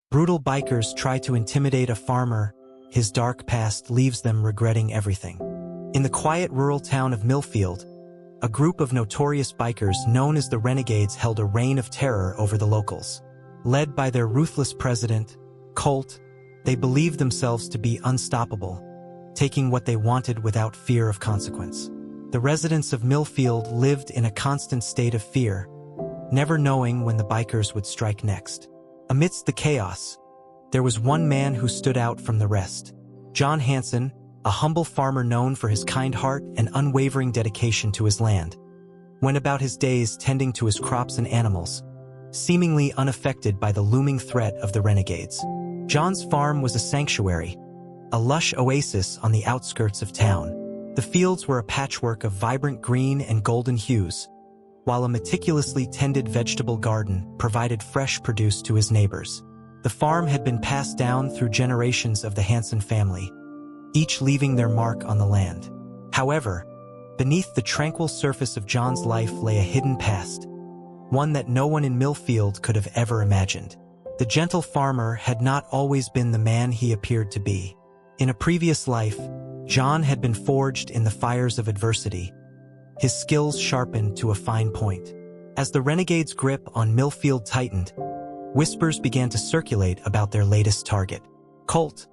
Brutal bikers try to intimidate a farmer. His dark past leaves them regretting everything. In the quiet rural town of Millfield, a group of notorious bikers known as the Renegades held a reign of terror over the locals. Led by their ruthless president, Colt, they believed themselves to be unstoppable, taking what they wanted without fear of consequence. The residents of Millfield lived in a constant state of fear, never knowing when the bikers would strike next. Amidst the chaos, there was one man who stood out from the rest. John Hanson, a humble farmer known for his kind heart and unwavering dedication to his land, went about his days tending to his crops and animals, seemingly unaffected by the looming threat of the renegades. John's farm was a sanctuary, a lush oasis on the outskirts of town. The fields were a patchwork of vibrant green and golden hues, while a meticulously tended vegetable garden provided fresh produce to his neighbors. The farm had been passed down through generations of the Hanson family, each leaving their mark on the land. However, beneath the tranquil surface of John's life lay a hidden past, one that no one in Millfield could have ever imagined. The gentle farmer had not always been the man he appeared to be. In a previous life, John had been forged in the fires of adversity, his skills sharpened to a fine point. As the renegades' grip on Millfield tightened, whispers began to circulate about their latest target. Colt,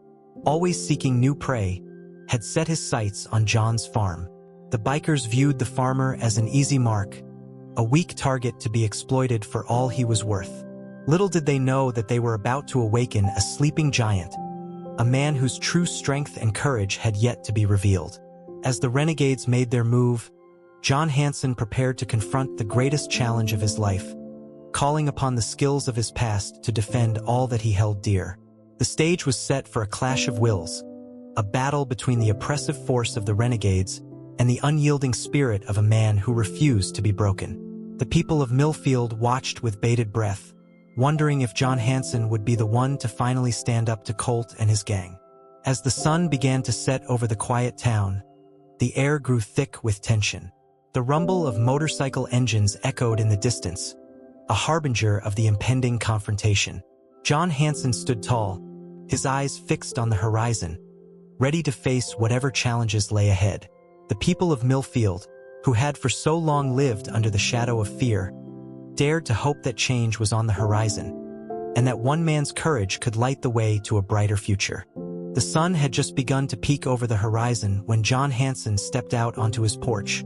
always seeking new prey, had set his sights on John's farm. The bikers viewed the farmer as an easy mark, a weak target to be exploited for all he was worth. Little did they know that they were about to awaken a sleeping giant, a man whose true strength and courage had yet to be revealed. As the renegades made their move, John Hanson prepared to confront the greatest challenge of his life, calling upon the skills of his past to defend all that he held dear. The stage was set for a clash of wills, a battle between the oppressive force of the renegades and the unyielding spirit of a man who refused to be broken. The people of Millfield watched with bated breath, wondering if John Hanson would be the one to finally stand up to Colt and his gang. As the sun began to set over the quiet town, the air grew thick with tension. The rumble of motorcycle engines echoed in the distance, a harbinger of the impending confrontation. John Hanson stood tall, his eyes fixed on the horizon, ready to face whatever challenges lay ahead. The people of Millfield, who had for so long lived under the shadow of fear, dared to hope that change was on the horizon, and that one man's courage could light the way to a brighter future. The sun had just begun to peek over the horizon when John Hanson stepped out onto his porch,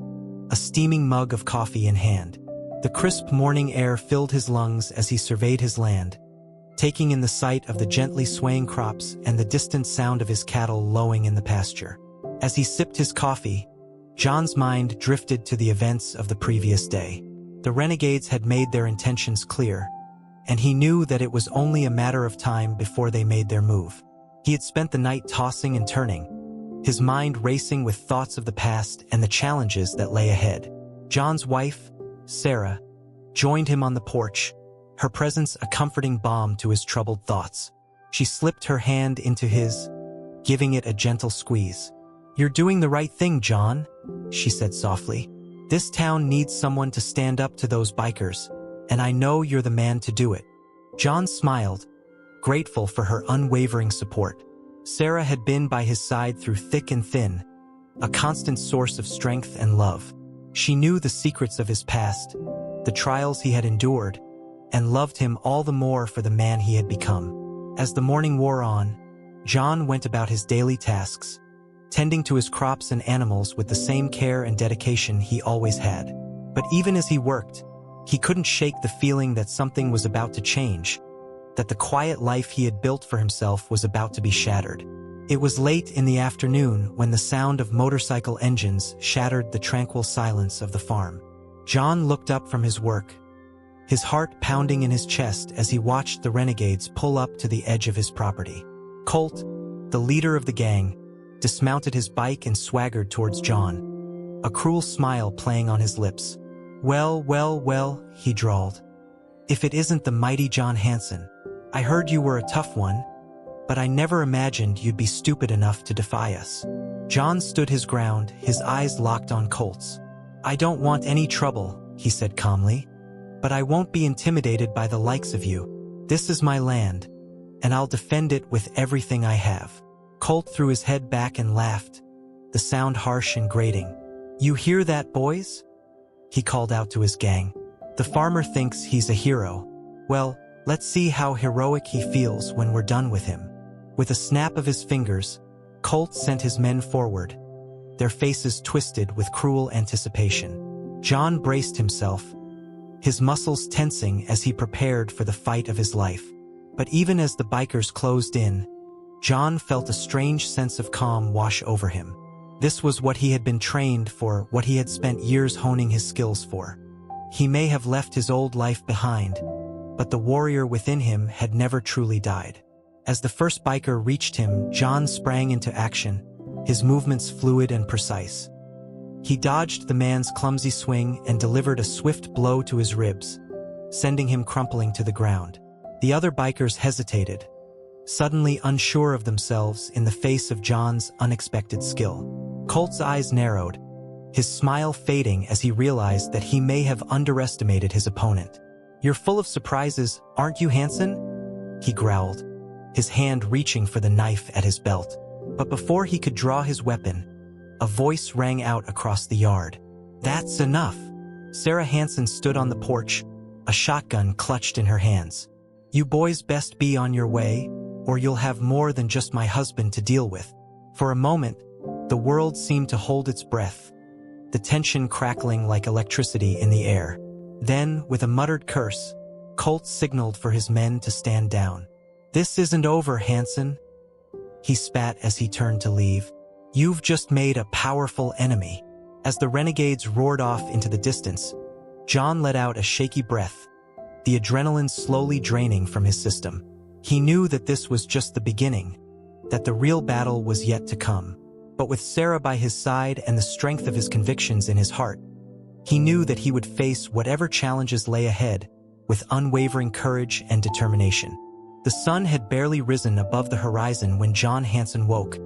a steaming mug of coffee in hand. The crisp morning air filled his lungs as he surveyed his land, taking in the sight of the gently swaying crops and the distant sound of his cattle lowing in the pasture. As he sipped his coffee, John's mind drifted to the events of the previous day. The renegades had made their intentions clear, and he knew that it was only a matter of time before they made their move. He had spent the night tossing and turning, his mind racing with thoughts of the past and the challenges that lay ahead. John's wife, Sarah, joined him on the porch, her presence a comforting balm to his troubled thoughts. She slipped her hand into his, giving it a gentle squeeze. "You're doing the right thing, John," she said softly. "This town needs someone to stand up to those bikers, and I know you're the man to do it." John smiled, grateful for her unwavering support. Sarah had been by his side through thick and thin, a constant source of strength and love. She knew the secrets of his past, the trials he had endured, and loved him all the more for the man he had become. As the morning wore on, John went about his daily tasks, tending to his crops and animals with the same care and dedication he always had. But even as he worked, he couldn't shake the feeling that something was about to change, that the quiet life he had built for himself was about to be shattered. It was late in the afternoon when the sound of motorcycle engines shattered the tranquil silence of the farm. John looked up from his work, his heart pounding in his chest as he watched the renegades pull up to the edge of his property. Colt, the leader of the gang, dismounted his bike and swaggered towards John, a cruel smile playing on his lips. "Well, well, well," he drawled. "If it isn't the mighty John Hanson. I heard you were a tough one, but I never imagined you'd be stupid enough to defy us." John stood his ground, his eyes locked on Colt's. "I don't want any trouble," he said calmly, "but I won't be intimidated by the likes of you. This is my land, and I'll defend it with everything I have." Colt threw his head back and laughed, the sound harsh and grating. "You hear that, boys?" he called out to his gang. "The farmer thinks he's a hero. Well, let's see how heroic he feels when we're done with him." With a snap of his fingers, Colt sent his men forward, their faces twisted with cruel anticipation. John braced himself, his muscles tensing as he prepared for the fight of his life. But even as the bikers closed in, John felt a strange sense of calm wash over him. This was what he had been trained for, what he had spent years honing his skills for. He may have left his old life behind, but the warrior within him had never truly died. As the first biker reached him, John sprang into action, his movements fluid and precise. He dodged the man's clumsy swing and delivered a swift blow to his ribs, sending him crumpling to the ground. The other bikers hesitated, suddenly unsure of themselves in the face of John's unexpected skill. Colt's eyes narrowed, his smile fading as he realized that he may have underestimated his opponent. "You're full of surprises, aren't you, Hanson?" he growled, his hand reaching for the knife at his belt. But before he could draw his weapon, a voice rang out across the yard. "That's enough." Sarah Hanson stood on the porch, a shotgun clutched in her hands. "You boys best be on your way, or you'll have more than just my husband to deal with." For a moment, the world seemed to hold its breath, the tension crackling like electricity in the air. Then, with a muttered curse, Colt signaled for his men to stand down. "This isn't over, Hanson," he spat as he turned to leave. "You've just made a powerful enemy." As the renegades roared off into the distance, John let out a shaky breath, the adrenaline slowly draining from his system. He knew that this was just the beginning, that the real battle was yet to come. But with Sarah by his side and the strength of his convictions in his heart, he knew that he would face whatever challenges lay ahead with unwavering courage and determination. The sun had barely risen above the horizon when John Hanson woke,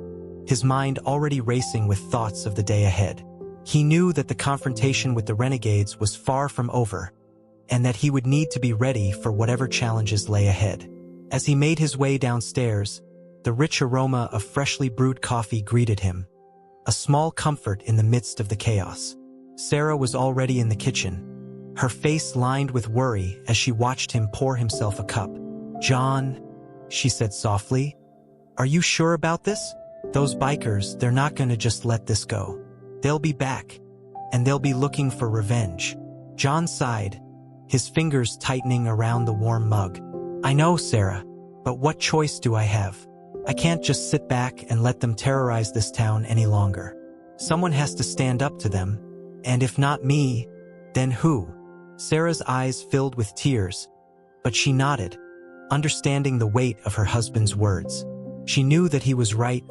his mind already racing with thoughts of the day ahead. He knew that the confrontation with the renegades was far from over, and that he would need to be ready for whatever challenges lay ahead. As he made his way downstairs, the rich aroma of freshly brewed coffee greeted him, a small comfort in the midst of the chaos. Sarah was already in the kitchen, her face lined with worry as she watched him pour himself a cup. "John," she said softly, "are you sure about this? Those bikers, they're not gonna just let this go. They'll be back, and they'll be looking for revenge." John sighed, his fingers tightening around the warm mug. "I know, Sarah, but what choice do I have? I can't just sit back and let them terrorize this town any longer. Someone has to stand up to them, and if not me, then who?" Sarah's eyes filled with tears, but she nodded, understanding the weight of her husband's words. She knew that he was right,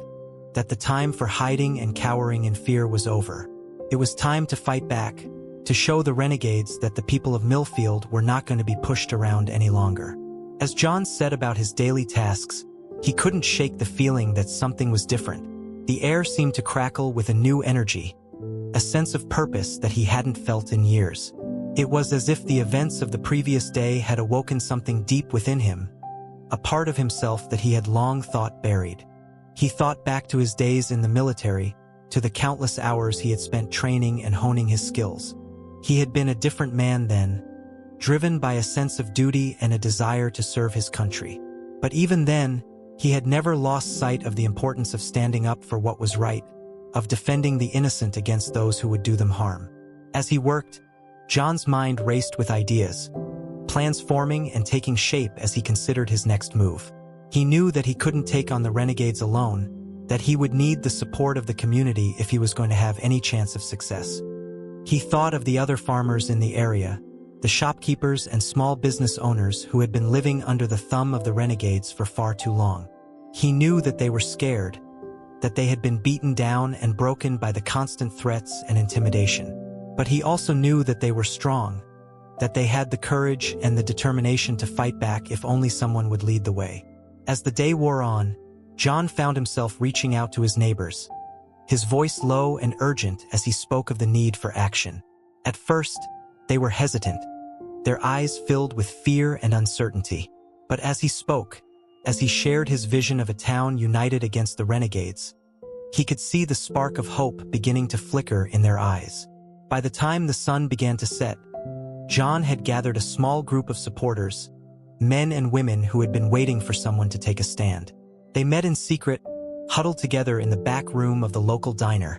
that the time for hiding and cowering in fear was over. It was time to fight back, to show the renegades that the people of Millfield were not going to be pushed around any longer. As John set about his daily tasks, he couldn't shake the feeling that something was different. The air seemed to crackle with a new energy, a sense of purpose that he hadn't felt in years. It was as if the events of the previous day had awoken something deep within him, a part of himself that he had long thought buried. He thought back to his days in the military, to the countless hours he had spent training and honing his skills. He had been a different man then, driven by a sense of duty and a desire to serve his country. But even then, he had never lost sight of the importance of standing up for what was right, of defending the innocent against those who would do them harm. As he worked, John's mind raced with ideas, plans forming and taking shape as he considered his next move. He knew that he couldn't take on the renegades alone, that he would need the support of the community if he was going to have any chance of success. He thought of the other farmers in the area, the shopkeepers and small business owners who had been living under the thumb of the renegades for far too long. He knew that they were scared, that they had been beaten down and broken by the constant threats and intimidation. But he also knew that they were strong, that they had the courage and the determination to fight back if only someone would lead the way. As the day wore on, John found himself reaching out to his neighbors, his voice low and urgent as he spoke of the need for action. At first, they were hesitant, their eyes filled with fear and uncertainty. But as he spoke, As he shared his vision of a town united against the renegades, he could see the spark of hope beginning to flicker in their eyes. By the time the sun began to set, John had gathered a small group of supporters, men and women who had been waiting for someone to take a stand. They met in secret, huddled together in the back room of the local diner,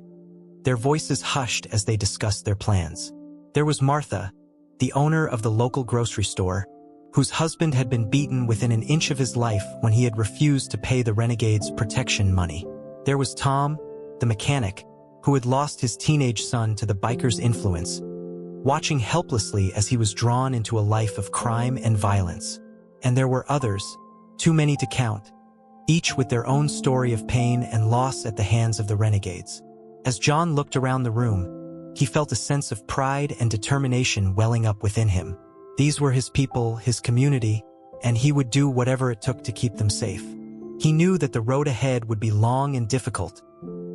their voices hushed as they discussed their plans. There was Martha, the owner of the local grocery store, whose husband had been beaten within an inch of his life when he had refused to pay the renegades' protection money. There was Tom, the mechanic, who had lost his teenage son to the bikers' influence, watching helplessly as he was drawn into a life of crime and violence. And there were others, too many to count, each with their own story of pain and loss at the hands of the renegades. As John looked around the room, he felt a sense of pride and determination welling up within him. These were his people, his community, and he would do whatever it took to keep them safe. He knew that the road ahead would be long and difficult,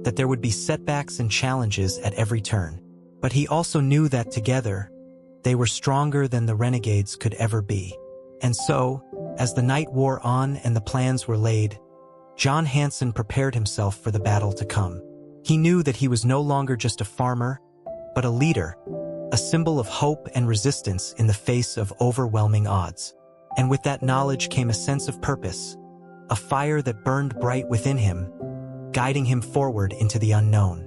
that there would be setbacks and challenges at every turn. But he also knew that together, they were stronger than the renegades could ever be. And so, as the night wore on and the plans were laid, John Hanson prepared himself for the battle to come. He knew that he was no longer just a farmer, but a leader, a symbol of hope and resistance in the face of overwhelming odds. And with that knowledge came a sense of purpose, a fire that burned bright within him, guiding him forward into the unknown.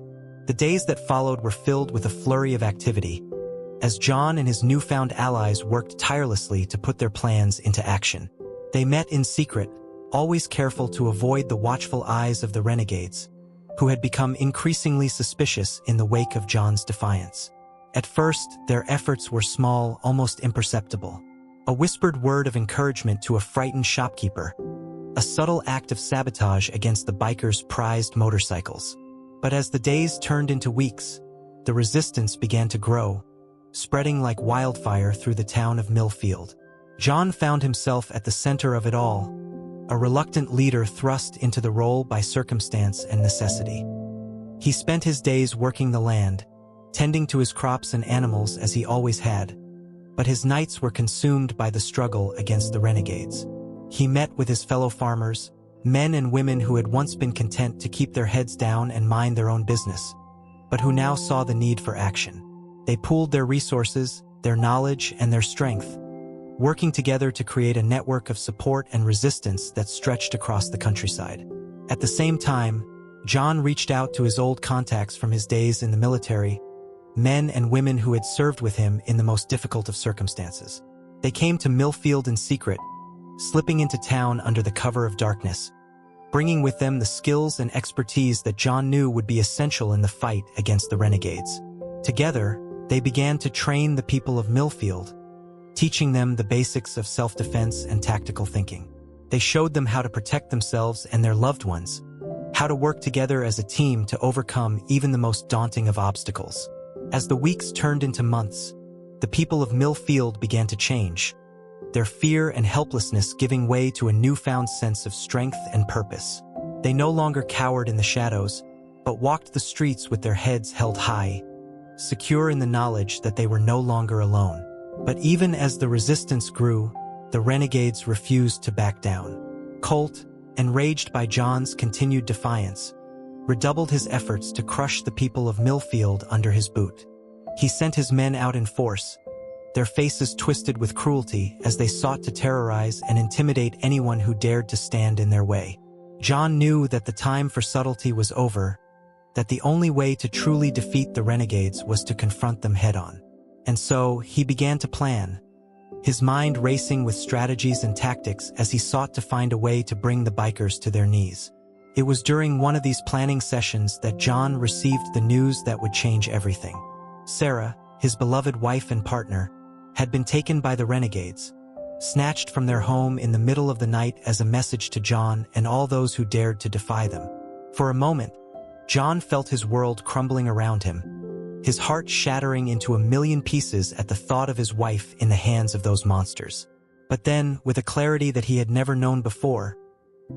The days that followed were filled with a flurry of activity, as John and his newfound allies worked tirelessly to put their plans into action. They met in secret, always careful to avoid the watchful eyes of the renegades, who had become increasingly suspicious in the wake of John's defiance. At first, their efforts were small, almost imperceptible. A whispered word of encouragement to a frightened shopkeeper, a subtle act of sabotage against the bikers' prized motorcycles. But as the days turned into weeks, the resistance began to grow, spreading like wildfire through the town of Millfield. John found himself at the center of it all, a reluctant leader thrust into the role by circumstance and necessity. He spent his days working the land, tending to his crops and animals as he always had, but his nights were consumed by the struggle against the renegades. He met with his fellow farmers, men and women who had once been content to keep their heads down and mind their own business, but who now saw the need for action. They pooled their resources, their knowledge, and their strength, working together to create a network of support and resistance that stretched across the countryside. At the same time, John reached out to his old contacts from his days in the military, men and women who had served with him in the most difficult of circumstances. They came to Millfield in secret, slipping into town under the cover of darkness, bringing with them the skills and expertise that John knew would be essential in the fight against the renegades. Together, they began to train the people of Millfield, teaching them the basics of self-defense and tactical thinking. They showed them how to protect themselves and their loved ones, how to work together as a team to overcome even the most daunting of obstacles. As the weeks turned into months, the people of Millfield began to change, their fear and helplessness giving way to a newfound sense of strength and purpose. They no longer cowered in the shadows, but walked the streets with their heads held high, secure in the knowledge that they were no longer alone. But even as the resistance grew, the renegades refused to back down. Colt, enraged by John's continued defiance, redoubled his efforts to crush the people of Millfield under his boot. He sent his men out in force, their faces twisted with cruelty as they sought to terrorize and intimidate anyone who dared to stand in their way. John knew that the time for subtlety was over, that the only way to truly defeat the renegades was to confront them head-on. And so, he began to plan, his mind racing with strategies and tactics as he sought to find a way to bring the bikers to their knees. It was during one of these planning sessions that John received the news that would change everything. Sarah, his beloved wife and partner, had been taken by the renegades, snatched from their home in the middle of the night as a message to John and all those who dared to defy them. For a moment, John felt his world crumbling around him, his heart shattering into a million pieces at the thought of his wife in the hands of those monsters. But then, with a clarity that he had never known before,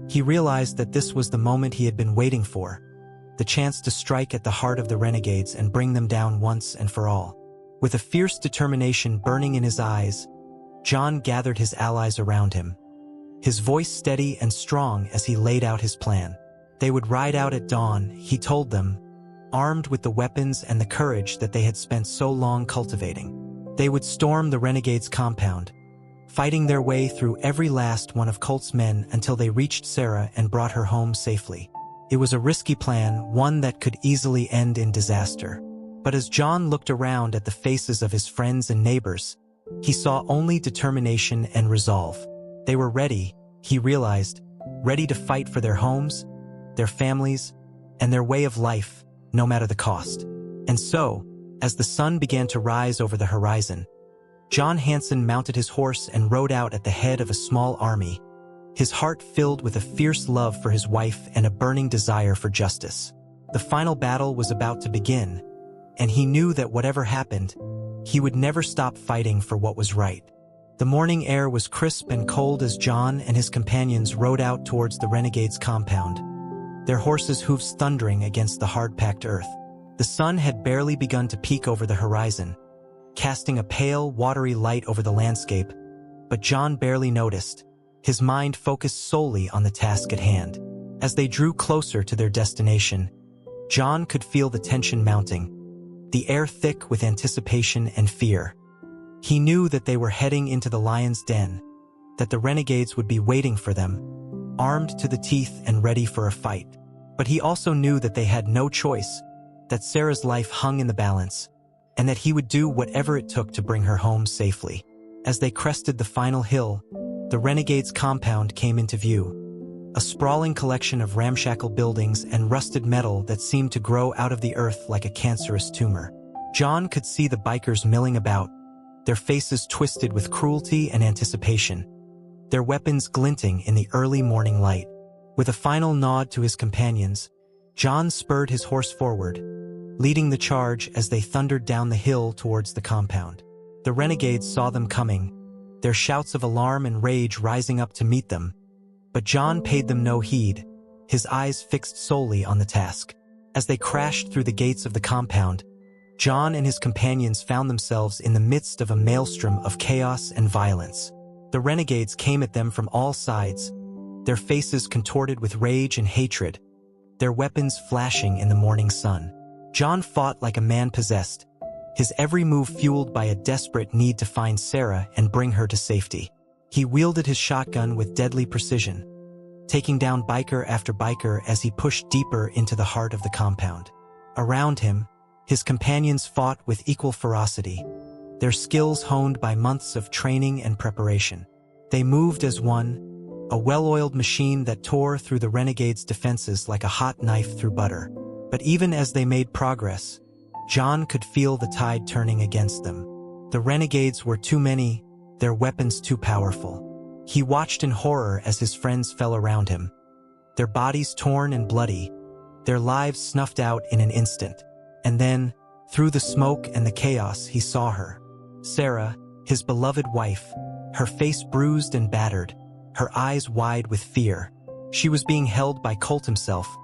he realized that this was the moment he had been waiting for, the chance to strike at the heart of the renegades and bring them down once and for all. With a fierce determination burning in his eyes, John gathered his allies around him, his voice steady and strong as he laid out his plan. They would ride out at dawn, he told them, armed with the weapons and the courage that they had spent so long cultivating. They would storm the Renegade's compound, fighting their way through every last one of Colt's men until they reached Sarah and brought her home safely. It was a risky plan, one that could easily end in disaster. But as John looked around at the faces of his friends and neighbors, he saw only determination and resolve. They were ready, he realized, ready to fight for their homes, their families, and their way of life, no matter the cost. And so, as the sun began to rise over the horizon, John Hanson mounted his horse and rode out at the head of a small army, his heart filled with a fierce love for his wife and a burning desire for justice. The final battle was about to begin, and he knew that whatever happened, he would never stop fighting for what was right. The morning air was crisp and cold as John and his companions rode out towards the Renegade's compound, their horses' hooves thundering against the hard-packed earth. The sun had barely begun to peek over the horizon, casting a pale, watery light over the landscape, but John barely noticed, his mind focused solely on the task at hand. As they drew closer to their destination, John could feel the tension mounting, the air thick with anticipation and fear. He knew that they were heading into the lion's den, that the Renegades would be waiting for them, armed to the teeth and ready for a fight. But he also knew that they had no choice, that Sarah's life hung in the balance, and that he would do whatever it took to bring her home safely. As they crested the final hill, the Renegade's compound came into view, a sprawling collection of ramshackle buildings and rusted metal that seemed to grow out of the earth like a cancerous tumor. John could see the bikers milling about, their faces twisted with cruelty and anticipation, their weapons glinting in the early morning light. With a final nod to his companions, John spurred his horse forward, leading the charge as they thundered down the hill towards the compound. The Renegades saw them coming, their shouts of alarm and rage rising up to meet them, but John paid them no heed, his eyes fixed solely on the task. As they crashed through the gates of the compound, John and his companions found themselves in the midst of a maelstrom of chaos and violence. The Renegades came at them from all sides, their faces contorted with rage and hatred, their weapons flashing in the morning sun. John fought like a man possessed, his every move fueled by a desperate need to find Sarah and bring her to safety. He wielded his shotgun with deadly precision, taking down biker after biker as he pushed deeper into the heart of the compound. Around him, his companions fought with equal ferocity, their skills honed by months of training and preparation. They moved as one, a well-oiled machine that tore through the Renegade's defenses like a hot knife through butter. But even as they made progress, John could feel the tide turning against them. The Renegades were too many, their weapons too powerful. He watched in horror as his friends fell around him, their bodies torn and bloody, their lives snuffed out in an instant. And then, through the smoke and the chaos, he saw her. Sarah, his beloved wife, her face bruised and battered, her eyes wide with fear. She was being held by Colt himself,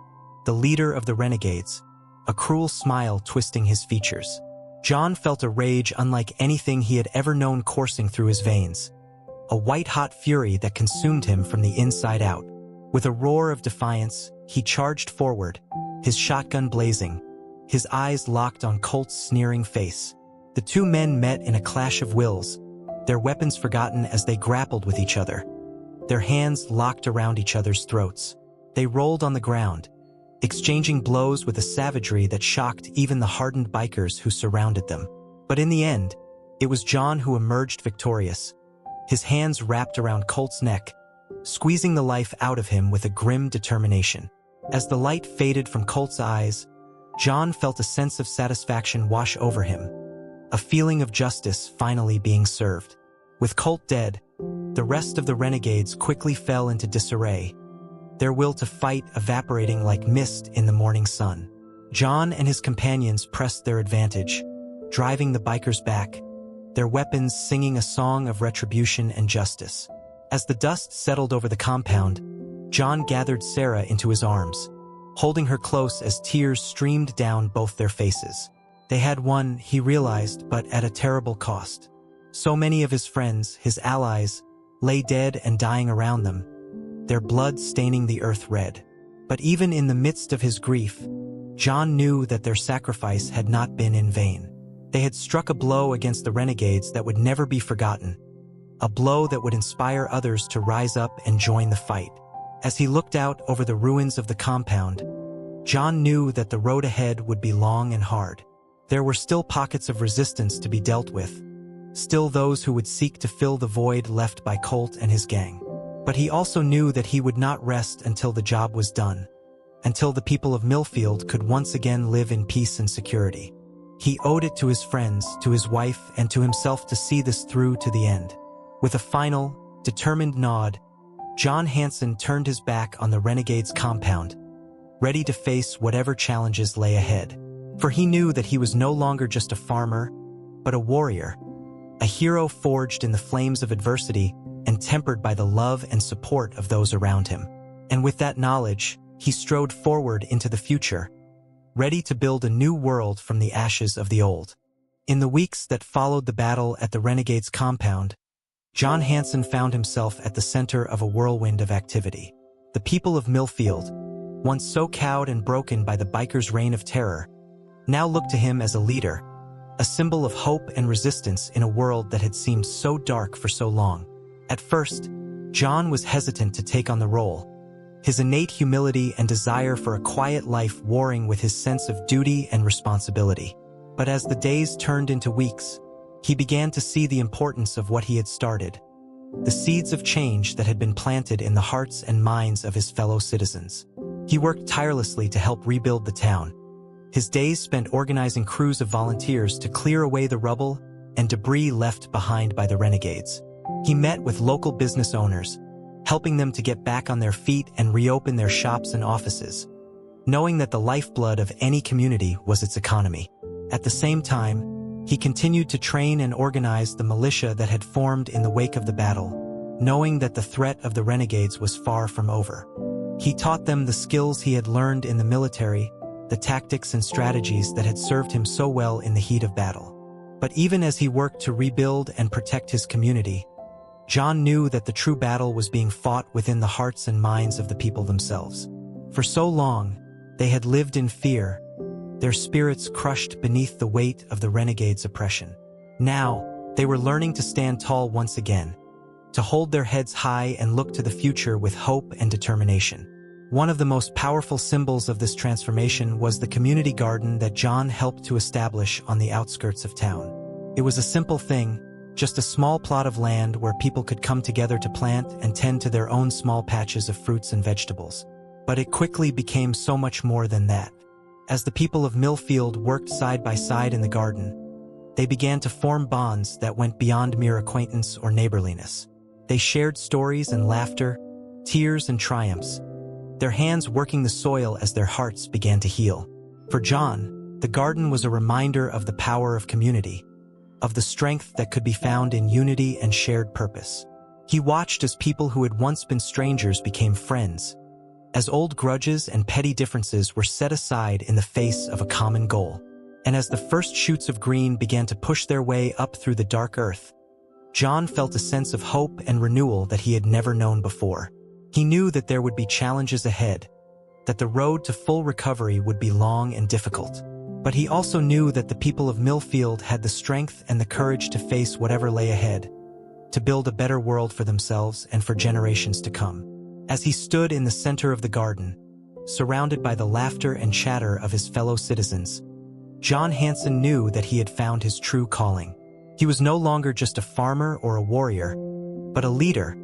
the leader of the Renegades, a cruel smile twisting his features. John felt a rage unlike anything he had ever known coursing through his veins, a white-hot fury that consumed him from the inside out. With a roar of defiance, he charged forward, his shotgun blazing, his eyes locked on Colt's sneering face. The two men met in a clash of wills, their weapons forgotten as they grappled with each other, their hands locked around each other's throats. They rolled on the ground, exchanging blows with a savagery that shocked even the hardened bikers who surrounded them. But in the end, it was John who emerged victorious, his hands wrapped around Colt's neck, squeezing the life out of him with a grim determination. As the light faded from Colt's eyes, John felt a sense of satisfaction wash over him, a feeling of justice finally being served. With Colt dead, the rest of the Renegades quickly fell into disarray, their will to fight evaporating like mist in the morning sun. John and his companions pressed their advantage, driving the bikers back, their weapons singing a song of retribution and justice. As the dust settled over the compound, John gathered Sarah into his arms, holding her close as tears streamed down both their faces. They had won, he realized, but at a terrible cost. So many of his friends, his allies, lay dead and dying around them, their blood staining the earth red. But even in the midst of his grief, John knew that their sacrifice had not been in vain. They had struck a blow against the renegades that would never be forgotten, a blow that would inspire others to rise up and join the fight. As he looked out over the ruins of the compound, John knew that the road ahead would be long and hard. There were still pockets of resistance to be dealt with, still those who would seek to fill the void left by Colt and his gang. But he also knew that he would not rest until the job was done, until the people of Millfield could once again live in peace and security. He owed it to his friends, to his wife, and to himself to see this through to the end. With a final, determined nod, John Hanson turned his back on the Renegade's compound, ready to face whatever challenges lay ahead. For he knew that he was no longer just a farmer, but a warrior, a hero forged in the flames of adversity and tempered by the love and support of those around him. And with that knowledge, he strode forward into the future, ready to build a new world from the ashes of the old. In the weeks that followed the battle at the Renegade's compound, John Hanson found himself at the center of a whirlwind of activity. The people of Millfield, once so cowed and broken by the bikers' reign of terror, now looked to him as a leader, a symbol of hope and resistance in a world that had seemed so dark for so long. At first, John was hesitant to take on the role, his innate humility and desire for a quiet life warring with his sense of duty and responsibility. But as the days turned into weeks, he began to see the importance of what he had started, the seeds of change that had been planted in the hearts and minds of his fellow citizens. He worked tirelessly to help rebuild the town, his days spent organizing crews of volunteers to clear away the rubble and debris left behind by the renegades. He met with local business owners, helping them to get back on their feet and reopen their shops and offices, knowing that the lifeblood of any community was its economy. At the same time, he continued to train and organize the militia that had formed in the wake of the battle, knowing that the threat of the renegades was far from over. He taught them the skills he had learned in the military, the tactics and strategies that had served him so well in the heat of battle. But even as he worked to rebuild and protect his community, John knew that the true battle was being fought within the hearts and minds of the people themselves. For so long, they had lived in fear, their spirits crushed beneath the weight of the renegades' oppression. Now, they were learning to stand tall once again, to hold their heads high and look to the future with hope and determination. One of the most powerful symbols of this transformation was the community garden that John helped to establish on the outskirts of town. It was a simple thing, just a small plot of land where people could come together to plant and tend to their own small patches of fruits and vegetables. But it quickly became so much more than that. As the people of Millfield worked side by side in the garden, they began to form bonds that went beyond mere acquaintance or neighborliness. They shared stories and laughter, tears and triumphs, their hands working the soil as their hearts began to heal. For John, the garden was a reminder of the power of community, of the strength that could be found in unity and shared purpose. He watched as people who had once been strangers became friends, as old grudges and petty differences were set aside in the face of a common goal. And as the first shoots of green began to push their way up through the dark earth, John felt a sense of hope and renewal that he had never known before. He knew that there would be challenges ahead, that the road to full recovery would be long and difficult. But he also knew that the people of Millfield had the strength and the courage to face whatever lay ahead, to build a better world for themselves and for generations to come. As he stood in the center of the garden, surrounded by the laughter and chatter of his fellow citizens, John Hanson knew that he had found his true calling. He was no longer just a farmer or a warrior, but a leader,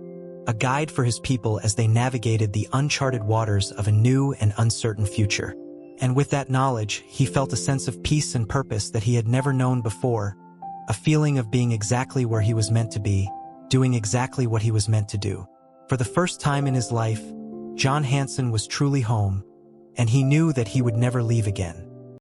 a guide for his people as they navigated the uncharted waters of a new and uncertain future. And with that knowledge, he felt a sense of peace and purpose that he had never known before, a feeling of being exactly where he was meant to be, doing exactly what he was meant to do. For the first time in his life, John Hanson was truly home, and he knew that he would never leave again.